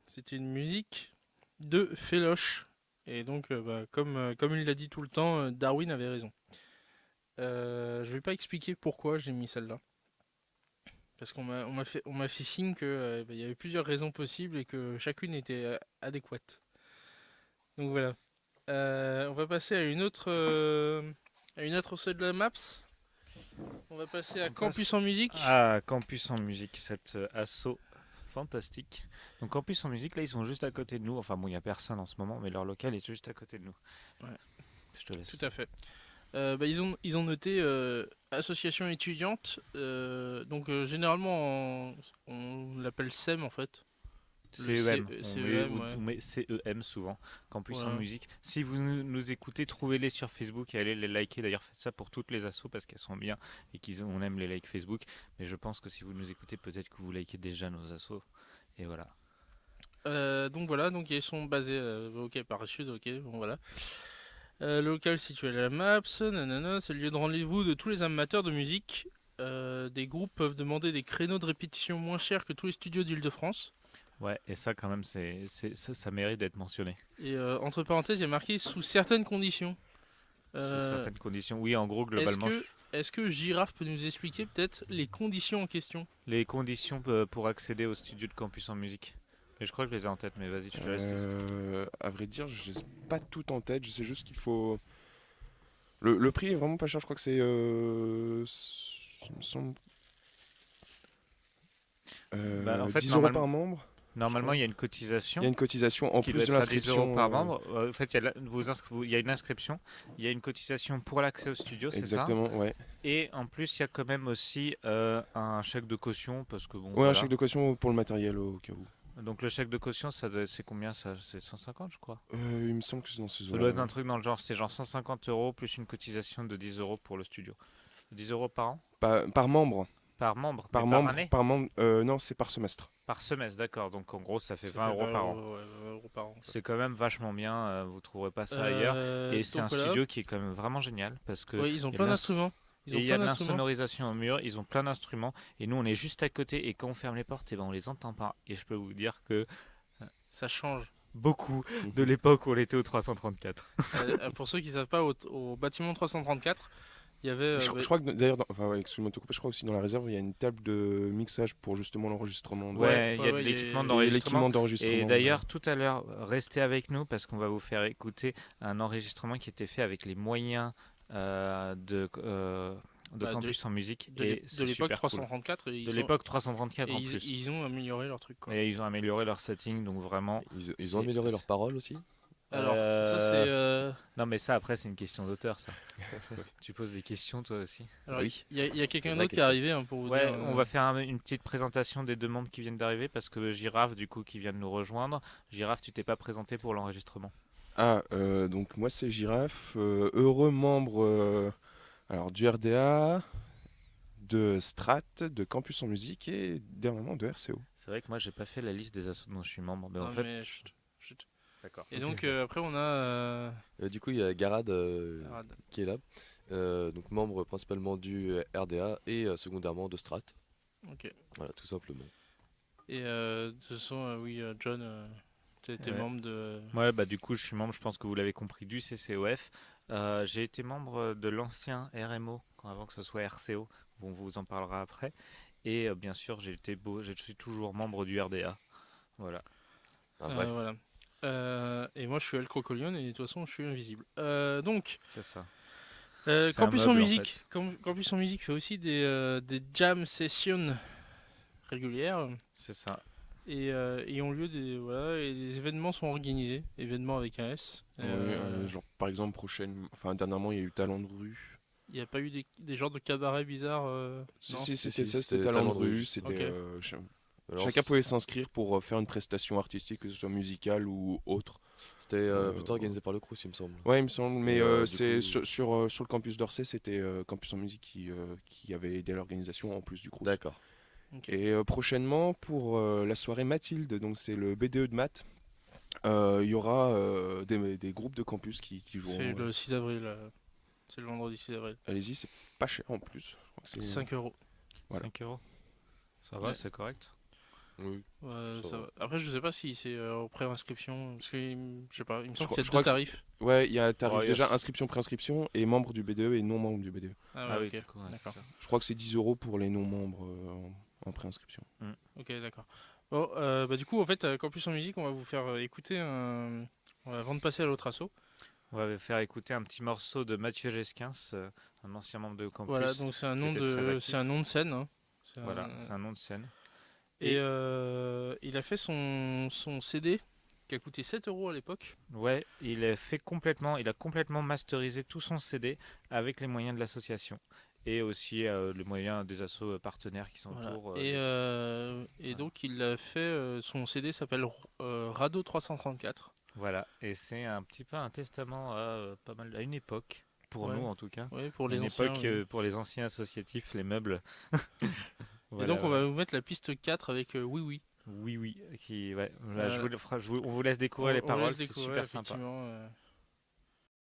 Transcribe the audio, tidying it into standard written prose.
c'était une musique de Féloche. Et donc, comme il l'a dit tout le temps, Darwin avait raison. Je vais pas expliquer pourquoi j'ai mis celle-là. Parce qu'on m'a fait signe que il y avait plusieurs raisons possibles et que chacune était adéquate. Donc voilà. On va passer à une autre seule de la Maps. On va passer à On Campus passe en musique. à Campus en musique, cette asso fantastique. Donc Campus en musique, là, ils sont juste à côté de nous. Enfin bon, il n'y a personne en ce moment, mais leur local est juste à côté de nous. Ouais, Je te laisse. tout à fait. Ils ont noté association étudiante. Généralement, on l'appelle SEM en fait. Le CEM, CEM, ouais. on met CEM souvent, Campus en Voilà. musique. Si vous nous écoutez, trouvez-les sur Facebook et allez les liker. D'ailleurs, faites ça pour toutes les assos parce qu'elles sont bien et qu'on aime les likes Facebook. Mais je pense que si vous nous écoutez, peut-être que vous likez déjà nos assos. Et voilà. Donc ils sont basés ok, par le sud, ok, bon voilà. Le local situé à la MAPS, nanana, c'est le lieu de rendez-vous de tous les amateurs de musique. Des groupes peuvent demander des créneaux de répétition moins chers que tous les studios d'Île-de-France. Ouais, et ça, quand même, ça mérite d'être mentionné. Et entre parenthèses, il y a marqué sous certaines conditions. Sous Euh, certaines conditions. Oui, en gros, est-ce globalement, que, est-ce que Giraffe peut nous expliquer peut-être les conditions en question? les conditions pour accéder au studio de Campus en musique. Et je crois que je les ai en tête, mais vas-y, je te laisse. À vrai dire, je sais pas tout en tête. Je sais juste qu'il faut. Le prix est vraiment pas cher. Je crois que c'est. Il me semble. Bah, en fait, 10 euros par membre, je normalement, crois. il y a une Il y a cotisation une cotisation en qui doit plus de être à 10 euros l'inscription. par membre. En fait, il y a une inscription, il y a une cotisation pour l'accès au studio, c'est ça. Exactement, ouais. Et en plus, il y a quand même aussi un chèque de caution, parce que bon, Ouais, un chèque voilà. de caution pour le matériel au cas où. Donc le chèque de caution, c'est combien ça? C'est 150, je crois. Il me semble que c'est dans ces Ça doit eaux-là, être un ouais. truc dans le genre, c'est genre 150 euros plus une cotisation de 10 euros pour le studio. 10 euros par an? Par membre. Par membre, mais Par par membre. année? Par membre. Non, c'est par semestre. Par semestre, d'accord. Donc en gros, ça fait Ça 20 fait euros 20 par an. euros, ouais, 20 euros par an, quoi. C'est quand même vachement bien, vous trouverez pas ça ailleurs. Et c'est Donc un voilà. studio qui est quand même vraiment génial parce que Oui, ils ont il y a de plein d'instruments. Ils et ont il y a plein de d'instruments. l'insonorisation au mur, ils ont plein d'instruments et nous on est juste à côté et quand on ferme les portes, et ben on les entend pas. Et je peux vous dire que Ça change. beaucoup de l'époque où on était au 334. Pour ceux qui ne savent pas, au bâtiment 334, il y avait. Je crois que d'ailleurs, enfin, ouais, excuse-moi de te couper, je crois aussi dans la réserve, il y a une table de mixage pour justement l'enregistrement Ouais, Ouais, il y ouais, a de ouais, l'équipement et d'enregistrement. l'équipement Et d'enregistrement. d'ailleurs, tout à l'heure, restez avec nous parce qu'on va vous faire écouter un enregistrement qui était fait avec les moyens de bah, Campus en musique de et de c'est l'époque super cool. 334, De l'époque 334 et en ils, plus. ils ont amélioré leur truc, quoi. Et ils ont amélioré leur setting, donc vraiment. Ils ont c'est- amélioré leurs paroles aussi. Alors, ça c'est. Non, mais ça après, c'est une question d'auteur, ça. Tu poses des questions toi aussi. Alors, Oui. il y a quelqu'un Vraie d'autre qui est question. arrivé hein, pour vous Ouais, dire. on va faire une petite présentation des deux membres qui viennent d'arriver parce que Girafe, du coup, qui vient de nous rejoindre. Girafe, tu t'es pas présenté pour l'enregistrement. Ah, donc moi c'est Giraffe, heureux membre alors, du RDA, de Strat, de Campus en musique et dernièrement de RCO. C'est vrai que moi, j'ai pas fait la liste des assos dont je suis membre. Mais en Non, fait, mais chut, chut. d'accord. Et donc, après, on a. Du coup, il y a Garad Arad. qui est là, donc membre principalement du RDA et secondairement de Strat. Ok. Voilà, tout simplement. Et de toute façon, oui, John, t'es Ouais. membre de. Ouais, bah du coup, je suis membre, je pense que vous l'avez compris, du CCOF. J'ai été membre de l'ancien RMO, avant que ce soit RCO. Bon, on vous en parlera après. Et bien sûr, je suis toujours membre du RDA. Voilà. Un vrai. Voilà. Et moi, je suis El Crocolion et de toute façon, je suis invisible. Donc, C'est ça. C'est un Campus en meuble, en musique. fait. Campus en musique fait aussi des jam sessions régulières C'est ça. et ont lieu et des événements sont organisés. Événements avec un S. Oui, genre par exemple prochaine, enfin dernièrement il y a eu Talent de rue. Il n'y a pas eu des genres de cabarets bizarres non. Si, c'était si, ça, c'était c'était Talent de Talent de rue, rue. justement. C'était, Ok. Alors, chacun pouvait s'inscrire pour faire une prestation artistique, que ce soit musicale ou autre. c'était plutôt organisé par le Crous, il me semble. Ouais, il me semble, mais du c'est coup- sur le campus d'Orsay, c'était Campus en musique qui avait aidé à l'organisation en plus du Crous. D'accord. Ok. Et prochainement, pour la soirée Mathilde, donc c'est le BDE de maths, il y aura des groupes de campus qui joueront. C'est le 6 avril. C'est le vendredi 6 avril. Allez-y, c'est pas cher en plus. Je crois que c'est 5 euros. Voilà. 5 euros. Ça va, Ouais. c'est correct. Oui. Ça Ça va. va. Après, je sais pas si c'est en pré-inscription. Parce que, je sais pas, il me semble crois- qu'il y je a crois deux que c'est- tarifs. Ouais, il y a un tarif Ouais, il y a- déjà inscription-préinscription et membre du BDE et non membre du BDE. Ah Ah ouais, oui, ok. du coup, ouais, D'accord. c'est ça. Je crois que c'est 10 € pour les non-membres en préinscription. Ok, d'accord. Bon, bah, du coup, en fait, à Campus en musique, on va vous faire écouter avant de passer à l'autre assaut. On va faire écouter un petit morceau de Mathieu Gesquins, un ancien membre de Campus. Voilà, donc c'est un qui nom était très de, actif. c'est un nom de scène. Hein. Voilà, c'est un nom de scène. Et il a fait son CD qui a coûté 7 € à l'époque. Ouais, il a complètement masterisé tout son CD avec les moyens de l'association et aussi les moyens des assos partenaires qui sont Voilà. autour. Et donc il a fait son CD s'appelle Rado 334. Voilà, et c'est un petit peu un testament à pas mal à une époque pour Ouais. nous en tout cas. Ouais, pour les une anciens. époque Ouais. pour les anciens associatifs, les meubles. Et donc on va vous mettre la piste 4 avec Oui Oui. Oui, qui, ouais. Voilà. On vous laisse découvrir les On paroles, laisse c'est découvrir, super sympa. effectivement.